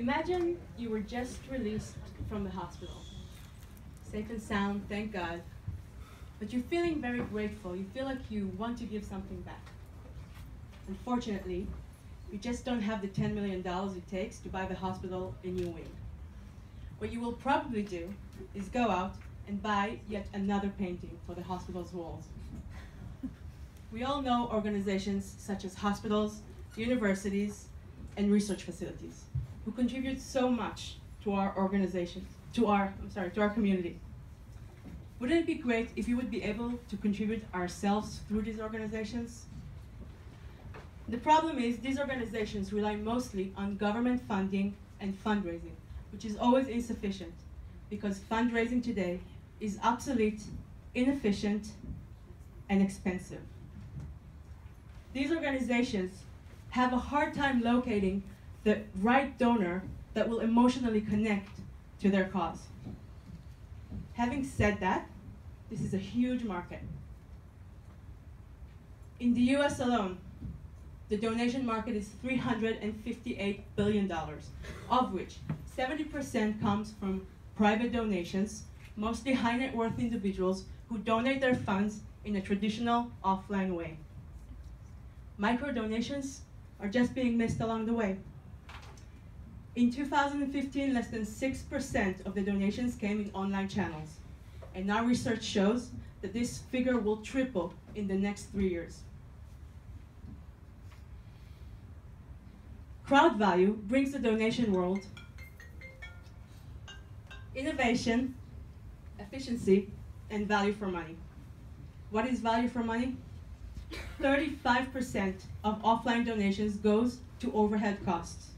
Imagine you were just released from the hospital. Safe and sound, thank God. But you're feeling very grateful. You feel like you want to give something back. Unfortunately, you just don't have the $10 million it takes to buy the hospital a new wing. What you will probably do is go out and buy yet another painting for the hospital's walls. We all know organizations such as hospitals, universities, and research facilities who contribute so much to our organizations, to our community. Wouldn't it be great if we would be able to contribute ourselves through these organizations? The problem is these organizations rely mostly on government funding and fundraising, which is always insufficient because fundraising today is obsolete, inefficient, and expensive. These organizations have a hard time locating the right donor that will emotionally connect to their cause. Having said that, this is a huge market. In the US alone, the donation market is $358 billion, of which 70% comes from private donations, mostly high net worth individuals who donate their funds in a traditional offline way. Micro donations are just being missed along the way. In 2015, less than 6% of the donations came in online channels. And our research shows that this figure will triple in the next 3 years. CrowdValue brings the donation world innovation, efficiency, and value for money. What is value for money? 35% of offline donations goes to overhead costs.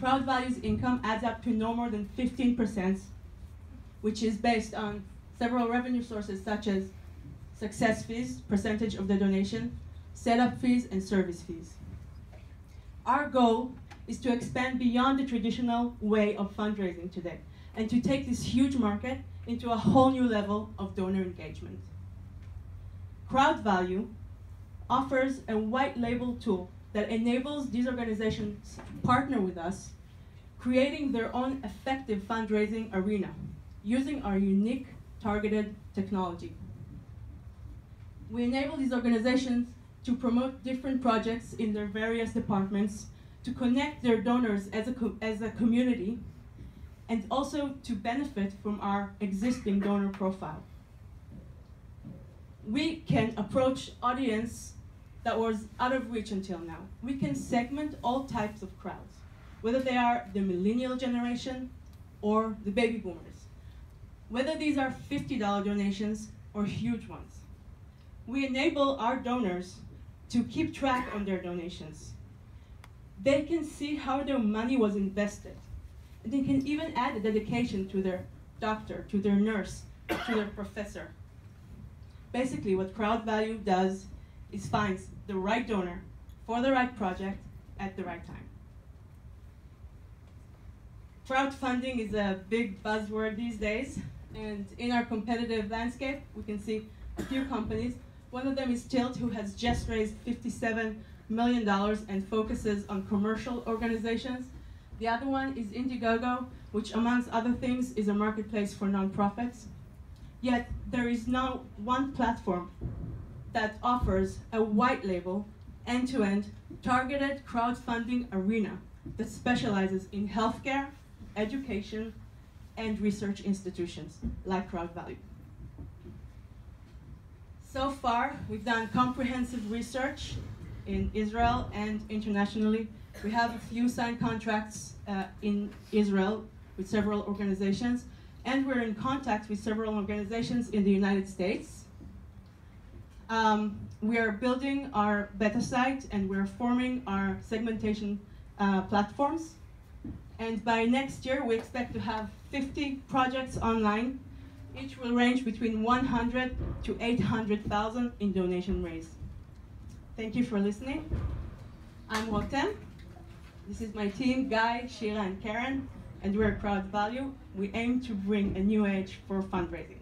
CrowdValue's income adds up to no more than 15%, which is based on several revenue sources such as success fees, percentage of the donation, setup fees, and service fees. Our goal is to expand beyond the traditional way of fundraising today and to take this huge market into a whole new level of donor engagement. CrowdValue offers a white label tool that enables these organizations to partner with us, creating their own effective fundraising arena using our unique targeted technology. We enable these organizations to promote different projects in their various departments, to connect their donors as a community, and also to benefit from our existing donor profile. We can approach audience that was out of reach until now. We can segment all types of crowds, whether they are the millennial generation or the baby boomers, whether these are $50 donations or huge ones. We enable our donors to keep track on their donations. They can see how their money was invested. And they can even add a dedication to their doctor, to their nurse, to their professor. Basically, what CrowdValue does is finds the right donor for the right project at the right time. Crowdfunding is a big buzzword these days, and in our competitive landscape, we can see a few companies. One of them is Tilt, who has just raised $57 million and focuses on commercial organizations. The other one is Indiegogo, which amongst other things is a marketplace for nonprofits. Yet there is no one platform that offers a white label, end-to-end, targeted crowdfunding arena that specializes in healthcare, education, and research institutions like CrowdValue. So far, we've done comprehensive research in Israel and internationally. We have a few signed contracts in Israel with several organizations, and we're in contact with several organizations in the United States. We are building our beta site, and we're forming our segmentation platforms. And by next year, we expect to have 50 projects online. Each will range between 100 to 800,000 in donation raised. Thank you for listening. I'm Rotem. This is my team, Guy, Shira, and Karen, and we're CrowdValue. We aim to bring a new age for fundraising.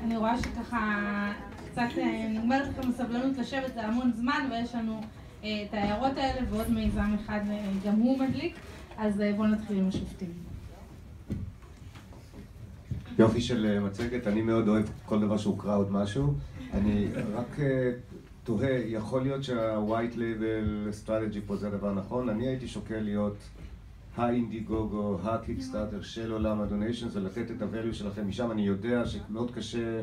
אני רואה שככה קצת נגמרת לכם הסבלנות לשבת זה המון זמן, ויש לנו את ההערות האלה ועוד מיזם אחד גם הוא מדליק, אז בואו נתחיל עם השופטים. יופי של מצגת, אני מאוד אוהב כל דבר שהוא קראוד משהו. אני רק תוהה, יכול להיות שה-White Label Strategy פה זה הדבר נכון? אני הייתי שוקל להיות האינדיגוגו, הקיקסטארטר של עולם הדוניישן, זה לתת את ה-value שלכם משם. אני יודע שמאוד קשה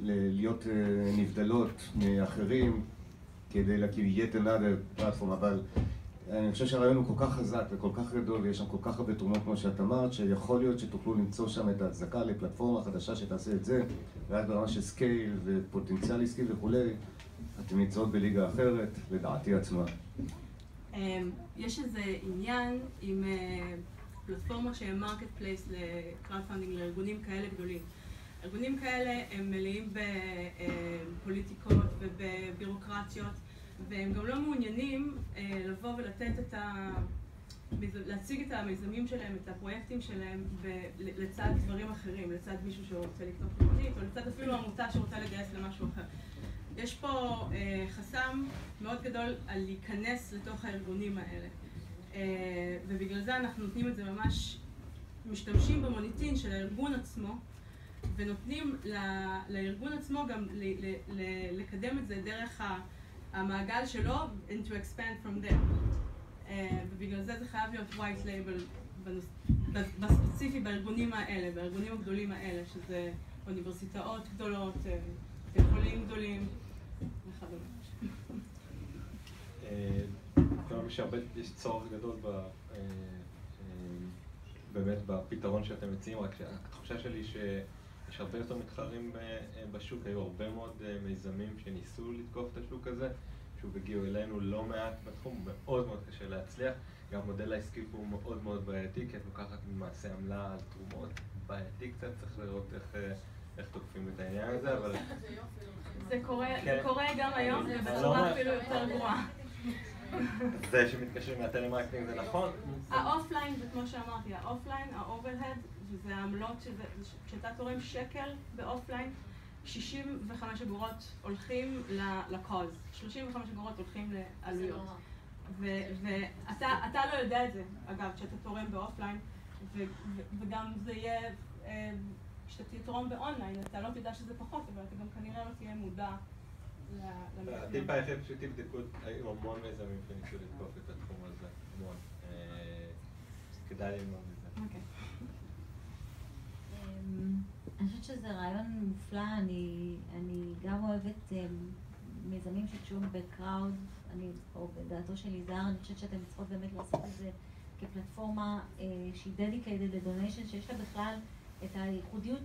להיות נבדלות מאחרים כדי להקים yet another platform, אבל אני חושב שהרעיון הוא כל כך חזק וכל כך גדול ויש שם כל כך הרבה תרומות כמו שאת אמרת, שיכול להיות שתוכלו למצוא שם את ההצדקה לפלטפורמה חדשה שתעשה את זה, ואז ברמה של סקייל ופוטנציאל עסקי וכולי, אתם נמצאות בליגה אחרת, לדעתי עצמה. יש איזה עניין עם פלטפורמה שהם מרקט פלייס לקראוד פנדינג לארגונים כאלה גדולים. ארגונים כאלה הם מלאים בפוליטיקות ובבירוקרטיות, והם גם לא מעוניינים לבוא ולתת להציג את המיזמים שלהם, את הפרויקטים שלהם לצד דברים אחרים, לצד מישהו שרוצה לקנות מכונית, או לצד אפילו עמותה שרוצה לגייס למשהו אחר. יש פה חסם מאוד גדול על להיכנס לתוך הארגונים האלה, ובגלל זה אנחנו נותנים את זה ממש, משתמשים במוניטין של הארגון עצמו, ונותנים לארגון עצמו גם לקדם את זה דרך המעגל שלו, and to expand from there. ובגלל זה זה חייב להיות white label בספציפי בארגונים האלה, בארגונים הגדולים האלה, שזה אוניברסיטאות גדולות, בתי חולים גדולים וכדומה. כלומר, יש צורך גדול באמת בפתרון שאתם מציעים, רק התחושה שלי שיש הרבה יותר מתחרים בשוק, היו הרבה מאוד מיזמים שניסו לתקוף את השוק הזה, שוב הגיעו אלינו לא מעט בתחום, מאוד מאוד קשה להצליח, גם המודל העסקי הוא מאוד מאוד בעייתי, כי את לוקחת למעשה עמלה על תרומות, בעייתי קצת, צריך לראות איך תוקפים את העניין הזה, אבל... זה קורה גם היום, ובצורה אפילו יותר גרועה. זה שמתקשרים מהטלמרקטינג זה נכון? האופליין זה כמו שאמרתי, האופליין, האוברהד, וזה העמלות כשאתה תורם שקל באופליין, 65 אגורות הולכים לקוז, 35 אגורות הולכים לעלויות. ואתה לא יודע את זה, אגב, כשאתה תורם באופליין, וגם זה יהיה, כשאתה תתרום באונליין, אתה לא תדע שזה פחות, אבל אתה גם כנראה לא תהיה מודע למקום. הטיפ היחיד פשוט תבדקו, היו המון מיזמים שניסו לתקוף את התחום הזה, המון. כדאי ללמוד מזה. אוקיי. אני חושבת שזה רעיון מופלא, אני גם אוהבת מיזמים שקשורים בקראוד, או בדעתו של יזהר, אני חושבת שאתם צריכות באמת לעשות את זה כפלטפורמה שהיא dedicated לדוניישן, שיש לה בכלל את הייחודיות,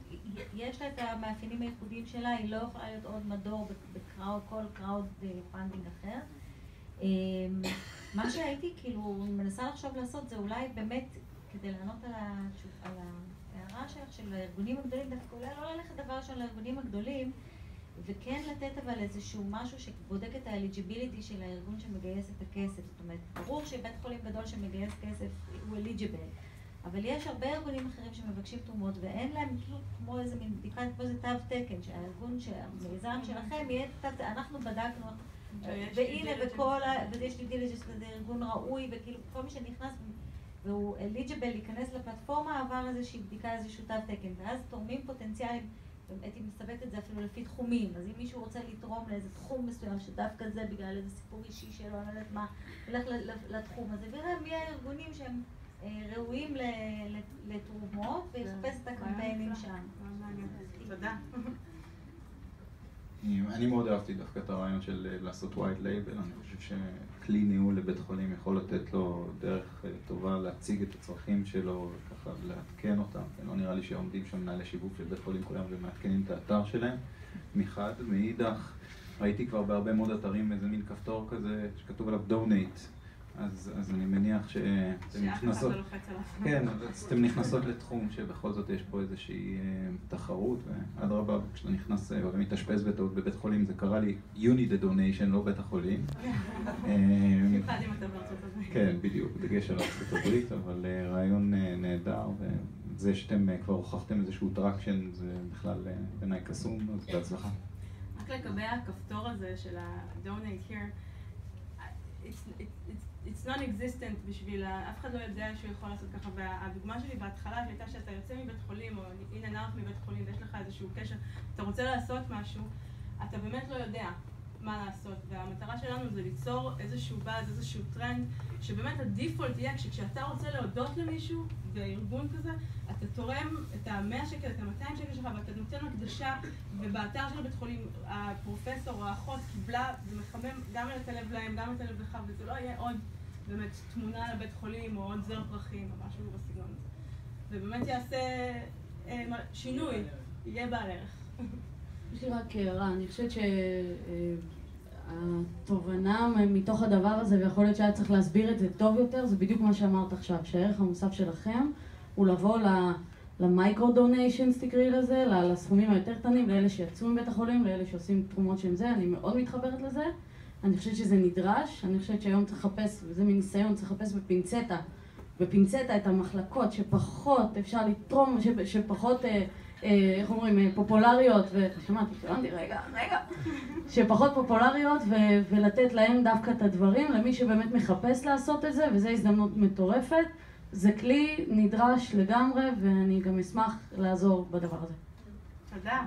יש לה את המאפיינים הייחודיים שלה, היא לא יכולה להיות עוד מדור בקראוד, כל קראוד פנדינג אחר. מה שהייתי כאילו מנסה לחשוב לעשות זה אולי באמת, כדי לענות על ההערה שלך של הארגונים הגדולים, דווקא אולי לא ללכת דבר ראשון לארגונים הגדולים, וכן לתת אבל איזשהו משהו שבודק את האליג'יביליטי של הארגון שמגייס את הכסף. זאת אומרת, ברור שבית חולים גדול שמגייס כסף הוא אליג'יבל, אבל יש הרבה ארגונים אחרים שמבקשים תרומות ואין להם כאילו כמו איזה מין בדיקה, כמו איזה תו תקן, שהארגון, שהמיזם שלכם יהיה תו, אנחנו בדקנו, והנה ויש לי דיליג'נס וזה ארגון ראוי, וכאילו כל מי שנכנס והוא אליג'יבל להיכנס לפלטפורמה עבר איזושהי בדיקה, איזשהו תו תקן, ואז תורמים פוטנציאליים, הייתי מסתבכת את זה אפילו לפי תחומים, אז אם מישהו רוצה לתרום לאיזה תחום מסוים שדווקא זה בגלל איזה סיפור אישי שלו, אני לא יודעת מה, הולך לתחום הזה, ויראה מי הארגונים שהם ראויים לתרומות ויחפש את הקמפיינים שם. תודה. אני מאוד אהבתי דווקא את הרעיון של לעשות white label, אני חושב שכלי ניהול לבית חולים יכול לתת לו דרך טובה להציג את הצרכים שלו וככה לעדכן אותם, ולא נראה לי שעומדים שם מנהלי שיווק של בית חולים כולם ומעדכנים את האתר שלהם מחד, מאידך ראיתי כבר בהרבה מאוד אתרים איזה מין כפתור כזה שכתוב עליו donate, אז אני מניח שאתם נכנסות, כן, אז אתם נכנסות לתחום שבכל זאת יש פה איזושהי תחרות, ואדרבה, כשאתה נכנס ומתאשפז בטעות בבית חולים, זה קרה לי, you need a donation, לא בית החולים. במיוחד אם אתה בארצות הברית. כן, בדיוק, דגש על ארצות הברית, אבל רעיון נהדר, וזה שאתם כבר הוכחתם איזשהו טראקשן, זה בכלל בעיניי קסום, אז בהצלחה. רק לגבי הכפתור הזה של ה-donate here, it's non-existent בשביל, אף אחד לא יודע שהוא יכול לעשות ככה, והדוגמה שלי בהתחלה שהייתה שאתה יוצא מבית חולים, או in and out מבית חולים, ויש לך איזשהו קשר, אתה רוצה לעשות משהו, אתה באמת לא יודע מה לעשות, והמטרה שלנו זה ליצור איזשהו באז, איזשהו טרנד, שבאמת הדיפולט יהיה כשאתה רוצה להודות למישהו בארגון כזה, אתה תורם את ה-100 שקל, את ה-200 שקל שלך, ואתה נותן הקדשה, ובאתר של בית חולים, הפרופסור או האחות קיבלה, זה מחמם גם את הלב להם, גם את הלב לך, וזה לא יהיה עוד באמת תמונה לבית חולים, או עוד זר פרחים, או משהו בסגנון הזה. ובאמת יעשה שינוי, יהיה בעל ערך. יש לי רק הערה, אני חושבת שהתובנה מתוך הדבר הזה, ויכול להיות שהיה צריך להסביר את זה טוב יותר, זה בדיוק מה שאמרת עכשיו, שהערך המוסף שלכם הוא לבוא למיקרו-דוניישנס, תקראי לזה, לסכומים היותר קטנים, לאלה שיצאו מבית החולים, לאלה שעושים תרומות שהם זה, אני מאוד מתחברת לזה. אני חושבת שזה נדרש, אני חושבת שהיום צריך לחפש, וזה מניסיון, צריך לחפש בפינצטה את המחלקות שפחות אפשר לתרום, שפחות, איך אומרים, פופולריות, ושמעתי, רגע, שפחות פופולריות, ולתת להם דווקא את הדברים, למי שבאמת מחפש לעשות את זה, וזו הזדמנות מטורפת. זה כלי נדרש לגמרי, ואני גם אשמח לעזור בדבר הזה. תודה.